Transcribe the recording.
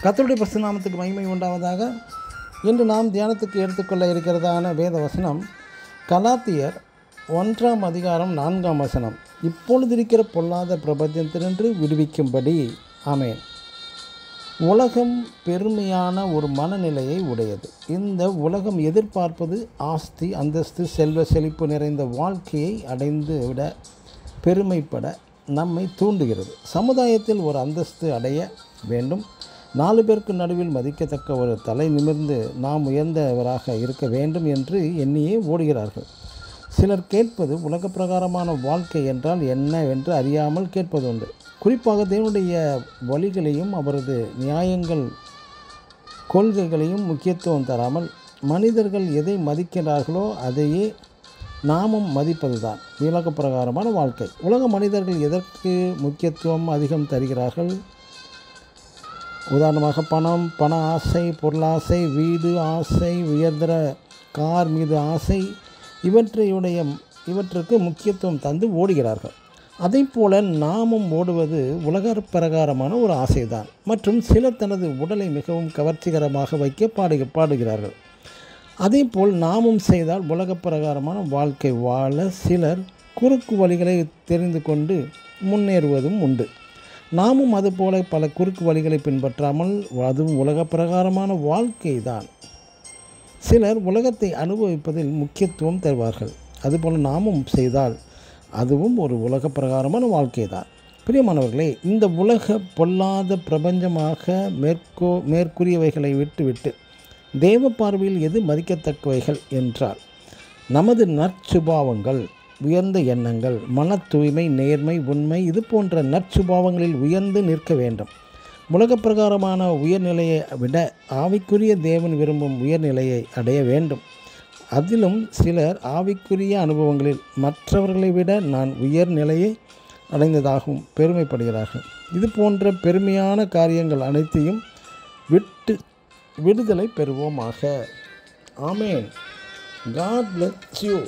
கர்த்தருடைய பரிசுத்த நாமத்துக்கு மகிமை உண்டாவதாக. இன்று நாம் தியானத்துக்கு எடுத்துக்கொள்ள இருக்கிறதான வேத வசனம் கலாத்தியர் 1 அதிகாரம் 4 இப்பொழுது இருக்கிற பொல்லாத பிரபஞ்சத்தினின்று விடுவிக்கும்படி. ஆமென். உலகம் பெருமையான ஒரு மனநிலையை உடையது. இந்த உலகம் எதிர்பார்ப்பது ஆஸ்தி, அந்தஸ்து, செல்வ செழிப்பு நிறைந்த வாழ்க்கையை அடைந்து விட பெருமைப்பட நம்மை தூண்டுகிறது. சமுதாயத்தில் ஒரு அந்தஸ்து அடைய வேண்டும், 4 பேருக்கு நடுவில் மதிக்கத்தக்க ஒரு தலை நிமிர்ந்து நாம் உயர்ந்தவராக இருக்க வேண்டும் என்று எண்ணியே ஓடுகிறார்கள். சிலர் கேட்பது உலக பிரகாரமான வாழ்க்கை என்றால் என்னவென்று அறியாமல் கேட்பதுண்டு. குறிப்பாக தேவனுடைய வழிகளையும் அவரது நியாயங்கள் கொள்கைகளையும் முக்கியத்துவம் தராமல் மனிதர்கள் எதை மதிக்கிறார்களோ அதையே நாமும் மதிப்பதுதான் உலக பிரகாரமான வாழ்க்கை. உலக மனிதர்கள் எதற்கு முக்கியத்துவம் அதிகம் தருகிறார்கள்? உதாரணமாக பண ஆசை, பொருளாசை, வீடு ஆசை, உயர்தர கார் மீது ஆசை, இவற்றுக்கு முக்கியத்துவம் தந்து ஓடுகிறார்கள். அதை போல நாமும் ஓடுவது உலக பிரகாரமான ஒரு ஆசைதான். மற்றும் சிலர் தனது உடலை மிகவும் கவர்ச்சிகரமாக வைக்க பாடுகிறார்கள். அதே போல் நாமும் செய்தால் உலக பிரகாரமான வாழ்க்கை வாழ சிலர் குறுக்கு வழிகளை தெரிந்து கொண்டு முன்னேறுவதும் உண்டு. நாமும் அதுபோல பல குறுக்கு வழிகளை பின்பற்றாமல் அதுவும் உலக பிரகாரமான வாழ்க்கை தான். சிலர் உலகத்தை அனுபவிப்பதில் முக்கியத்துவம் தருவார்கள். அதுபோல் நாமும் செய்தால் அதுவும் ஒரு உலக பிரகாரமான வாழ்க்கை தான். பிரியமானவர்களே, இந்த உலக பொல்லாத பிரபஞ்சமாக மேற்கூறியவைகளை விட்டுவிட்டு தேவ பார்வையில் எது மதிக்கத்தக்கவைகள் என்றால் நமது நற்சுபாவங்கள், உயர்ந்த எண்ணங்கள், மன தூய்மை, நேர்மை, உண்மை, இது போன்ற நற்சுபாவங்களில் உயர்ந்து நிற்க வேண்டும். உலக பிரகாரமான உயர்நிலையை விட ஆவிக்குரிய தேவன் விரும்பும் உயர்நிலையை அடைய வேண்டும். அதிலும் சிலர் ஆவிக்குரிய அனுபவங்களில் மற்றவர்களை விட நான் உயர்நிலையை அடைந்ததாகவும் பெருமைப்படுகிறார்கள். இது போன்ற பெருமையான காரியங்கள் அனைத்தையும் விடுதலை பெறுவோமாக. ஆமென். God bless you.